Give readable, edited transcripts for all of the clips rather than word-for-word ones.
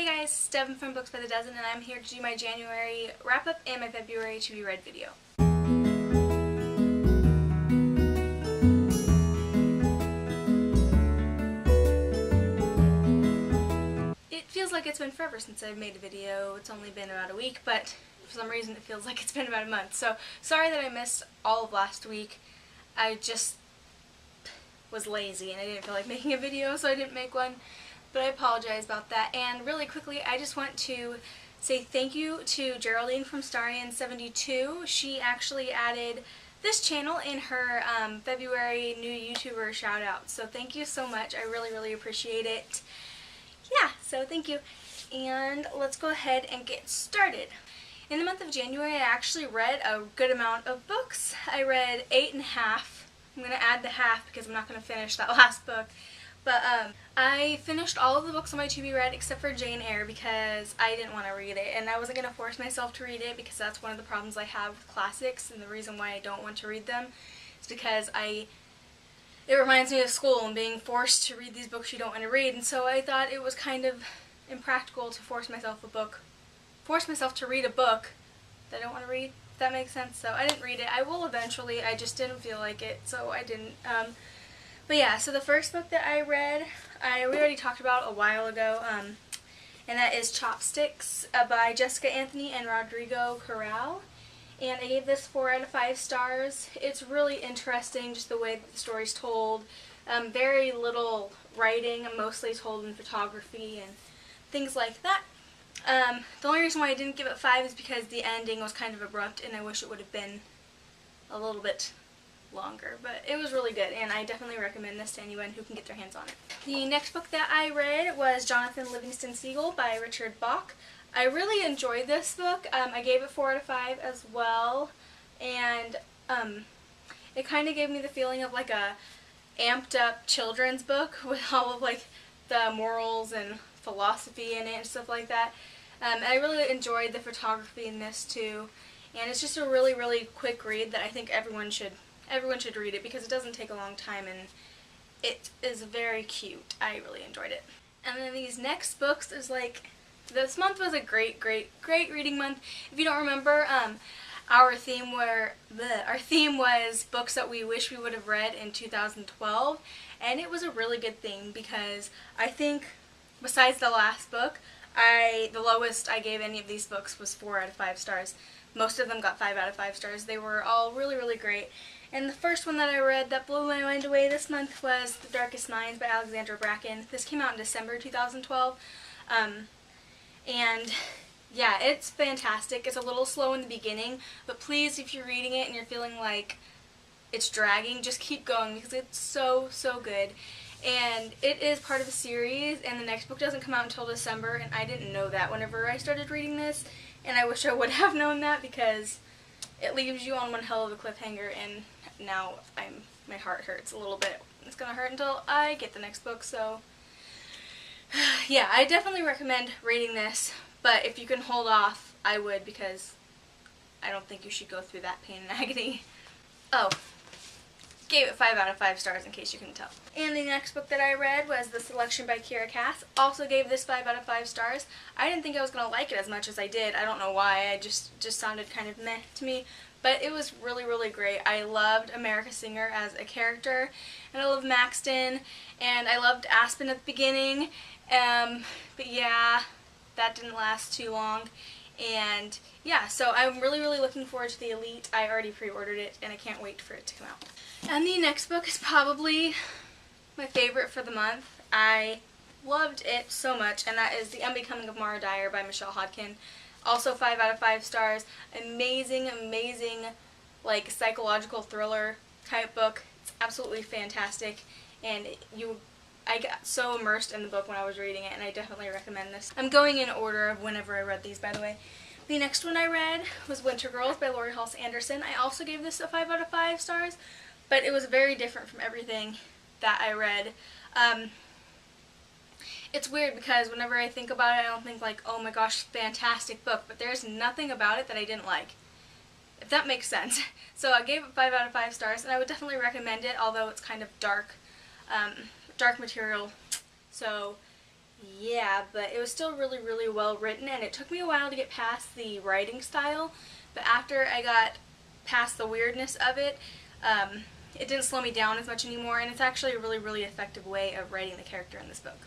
Hey guys, it's Devin from Books by the Dozen, and I'm here to do my January wrap-up and my February to be read video. It feels like it's been forever since I've made a video. It's only been about a week, but for some reason it feels like it's been about a month. So sorry that I missed all of last week. I just was lazy and I didn't feel like making a video, so I didn't make one. But I apologize about that. And really quickly, I just want to say thank you to Geraldine from Starian72. She actually added this channel in her February new YouTuber shout out. So thank you so much. I really appreciate it. Yeah, so thank you. And let's go ahead and get started. In the month of January, I actually read a good amount of books. I read 8 1/2. I'm going to add the half because I'm not going to finish that last book. But I finished all of the books on my to be read except for Jane Eyre because I didn't want to read it, and I wasn't going to force myself to read it because that's one of the problems I have with classics, and the reason why I don't want to read them is because it reminds me of school and being forced to read these books you don't want to read, and so I thought it was kind of impractical to force myself to read a book that I don't want to read, if that makes sense. So I didn't read it. I will eventually, I just didn't feel like it, so I didn't. But yeah, so the first book that I read, we already talked about a while ago, and that is Chopsticks by Jessica Anthony and Rodrigo Corral. And I gave this 4 out of 5 stars. It's really interesting, just the way that the story's told. Very little writing, mostly told in photography and things like that. The only reason why I didn't give it 5 is because the ending was kind of abrupt, and I wish it would have been a little bit longer, but it was really good, and I definitely recommend this to anyone who can get their hands on it. The next book that I read was Jonathan Livingston Seagull by Richard Bach. I really enjoyed this book. I gave it 4 out of 5 as well, and it kind of gave me the feeling of like a amped up children's book with all of like the morals and philosophy in it and stuff like that. I really enjoyed the photography in this too, and it's just a really quick read that I think everyone should read it because it doesn't take a long time and it is very cute. I really enjoyed it. And then these next books is like, this month was a great reading month. If you don't remember, our theme was books that we wish we would have read in 2012, and it was a really good thing because I think besides the last book, the lowest I gave any of these books was 4 out of 5 stars. Most of them got 5 out of 5 stars. They were all really great. And the first one that I read that blew my mind away this month was The Darkest Minds by Alexandra Bracken. This came out in December 2012. And yeah, it's fantastic. It's a little slow in the beginning, but please, if you're reading it and you're feeling like it's dragging, just keep going because it's so good. And it is part of a series, and the next book doesn't come out until December, and I didn't know that whenever I started reading this, and I wish I would have known that because it leaves you on one hell of a cliffhanger, and now my heart hurts a little bit. It's gonna hurt until I get the next book, so yeah, I definitely recommend reading this, but if you can hold off, I would, because I don't think you should go through that pain and agony. Oh, gave it 5 out of 5 stars in case you couldn't tell. And the next book that I read was The Selection by Kira Cass. Also gave this 5 out of 5 stars. I didn't think I was going to like it as much as I did. I don't know why. It just sounded kind of meh to me. But it was really great. I loved America Singer as a character, and I loved Maxton, and I loved Aspen at the beginning. But yeah, that didn't last too long. And yeah, so I'm really looking forward to The Elite. I already pre-ordered it, and I can't wait for it to come out. And the next book is probably my favorite for the month. I loved it so much, and that is The Unbecoming of Mara Dyer by Michelle Hodkin. Also 5 out of 5 stars. Amazing like psychological thriller type book. It's absolutely fantastic, and I got so immersed in the book when I was reading it, and I definitely recommend this. I'm going in order of whenever I read these, by the way. The next one I read was Winter Girls by Lori Halse Anderson. I also gave this a 5 out of 5 stars, but it was very different from everything that I read. It's weird because whenever I think about it, I don't think like, oh my gosh, fantastic book, but there's nothing about it that I didn't like, if that makes sense. So I gave it 5 out of 5 stars, and I would definitely recommend it, although it's kind of dark material. So yeah, but it was still really, really well written, and it took me a while to get past the writing style, but after I got past the weirdness of it, it didn't slow me down as much anymore, and it's actually a really, really effective way of writing the character in this book.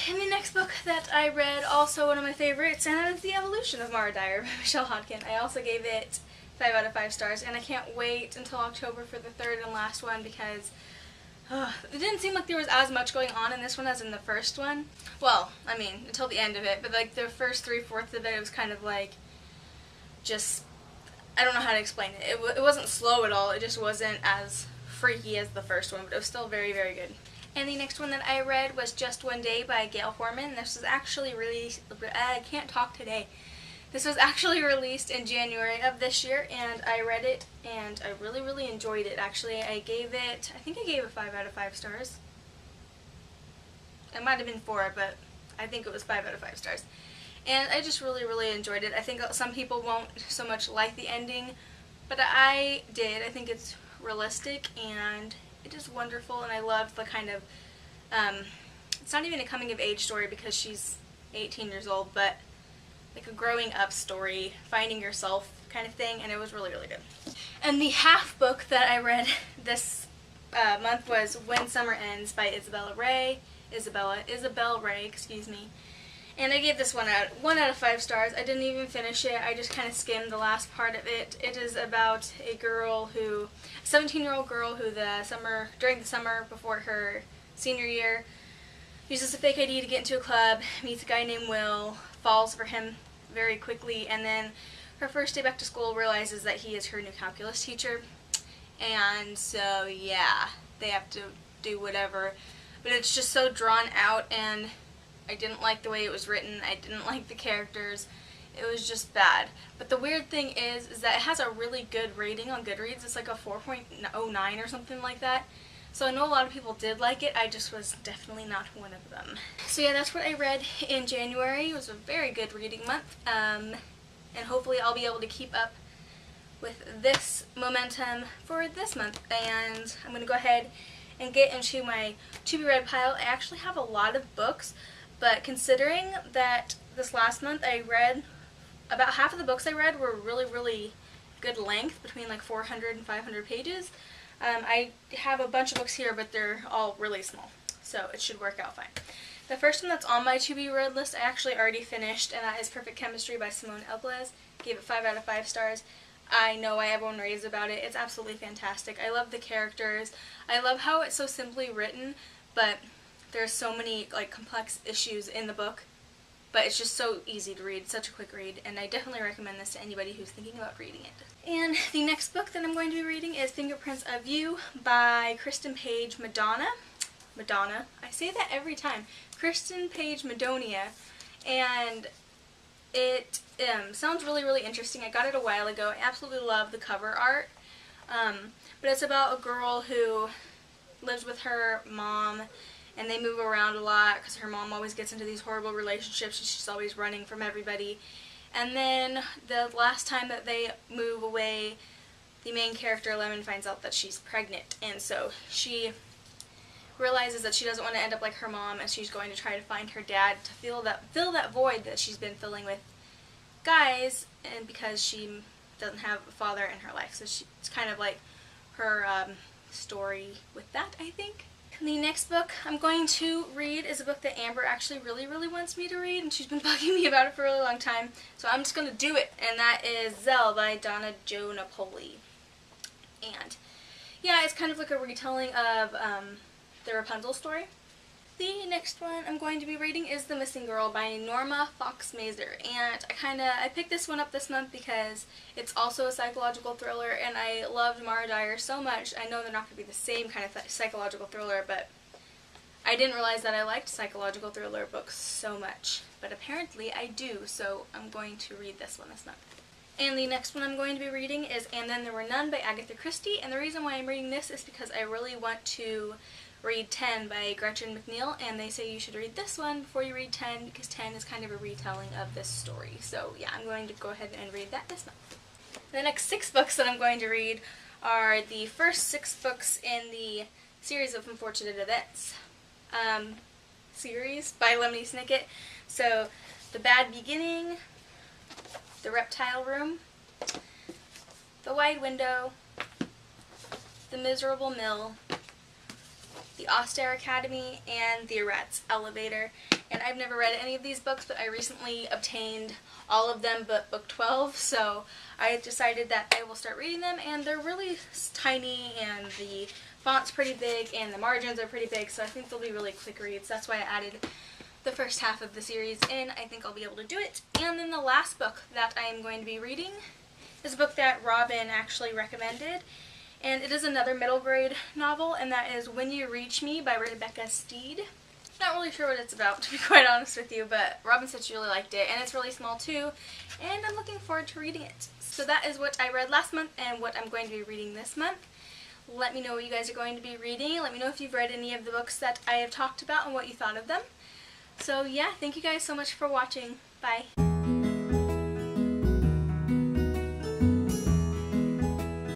And the next book that I read, also one of my favorites, and that is The Evolution of Mara Dyer by Michelle Hodkin. I also gave it 5 out of 5 stars, and I can't wait until October for the third and last one because it didn't seem like there was as much going on in this one as in the first one. Well, I mean, until the end of it, but like the first 3/4 of it was kind of like just, I don't know how to explain it. It wasn't slow at all, it just wasn't as freaky as the first one, but it was still very, very good. And the next one that I read was Just One Day by Gail Forman. This was actually released, I can't talk today. This was actually released in January of this year, and I read it, and I really, really enjoyed it. Actually, I think I gave it 5 out of 5 stars. It might have been 4, but I think it was 5 out of 5 stars. And I just really, really enjoyed it. I think some people won't so much like the ending, but I did. I think it's realistic, and it is wonderful, and I love the kind of, it's not even a coming of age story because she's 18 years old, but like a growing up story, finding yourself kind of thing, and it was really, really good. And the half book that I read this month was When Summer Ends by Isabel Ray, excuse me. And I gave this one 1 out of 5 stars. I didn't even finish it. I just kind of skimmed the last part of it. It is about a 17-year-old girl who during the summer before her senior year, uses a fake ID to get into a club, meets a guy named Will, falls for him very quickly, and then her first day back to school realizes that he is her new calculus teacher. And so, yeah, they have to do whatever. But it's just so drawn out, and I didn't like the way it was written. I didn't like the characters. It was just bad. But the weird thing is that it has a really good rating on Goodreads. It's like a 4.09 or something like that. So I know a lot of people did like it. I just was definitely not one of them. So yeah, that's what I read in January. It was a very good reading month. And hopefully I'll be able to keep up with this momentum for this month. And I'm going to go ahead and get into my to-be-read pile. I actually have a lot of books. But considering that this last month I read, about half of the books I read were really, really good length, between like 400 and 500 pages. I have a bunch of books here, but they're all really small, so it should work out fine. The first one that's on my to-be-read list I actually already finished, and that is Perfect Chemistry by Simone Elbles. Gave it 5 out of 5 stars. I know why everyone raves about it. It's absolutely fantastic. I love the characters. I love how it's so simply written, but there's so many like complex issues in the book, but it's just so easy to read, such a quick read, and I definitely recommend this to anybody who's thinking about reading it. And the next book that I'm going to be reading is Fingerprints of You by Kristen Page Madonna. I say that every time. Kristen Page Madonia, and it sounds really, really interesting. I got it a while ago. I absolutely love the cover art, but it's about a girl who lives with her mom, and they move around a lot because her mom always gets into these horrible relationships and she's always running from everybody. And then the last time that they move away, the main character, Lemon, finds out that she's pregnant. And so she realizes that she doesn't want to end up like her mom, and she's going to try to find her dad to fill that void that she's been filling with guys, and because she doesn't have a father in her life. So it's kind of like her story with that, I think. The next book I'm going to read is a book that Amber actually really, really wants me to read, and she's been bugging me about it for a really long time, so I'm just going to do it, and that is Zell by Donna Jo Napoli. And yeah, it's kind of like a retelling of the Rapunzel story. The next one I'm going to be reading is The Missing Girl by Norma Fox Mazer, and I picked this one up this month because it's also a psychological thriller, and I loved Mara Dyer so much. I know they're not going to be the same kind of psychological thriller, but I didn't realize that I liked psychological thriller books so much, but apparently I do, so I'm going to read this one this month. And the next one I'm going to be reading is And Then There Were None by Agatha Christie, and the reason why I'm reading this is because I really want to read 10 by Gretchen McNeil, and they say you should read this one before you read 10 because 10 is kind of a retelling of this story. So yeah, I'm going to go ahead and read that this month. The next 6 books that I'm going to read are the first 6 books in the series of Unfortunate Events. series by Lemony Snicket. So, The Bad Beginning, The Reptile Room, The Wide Window, The Miserable Mill, The Austere Academy, and The Rat's Elevator. And I've never read any of these books, but I recently obtained all of them but book 12, so I decided that I will start reading them, and they're really tiny, and the font's pretty big, and the margins are pretty big, so I think they'll be really quick reads. That's why I added the first half of the series in. I think I'll be able to do it. And then the last book that I am going to be reading is a book that Robin actually recommended, and it is another middle grade novel, and that is When You Reach Me by Rebecca Steed. Not really sure what it's about, to be quite honest with you, but Robin said she really liked it, and it's really small too, and I'm looking forward to reading it. So that is what I read last month and what I'm going to be reading this month. Let me know what you guys are going to be reading. Let me know if you've read any of the books that I have talked about and what you thought of them. So yeah, thank you guys so much for watching. Bye.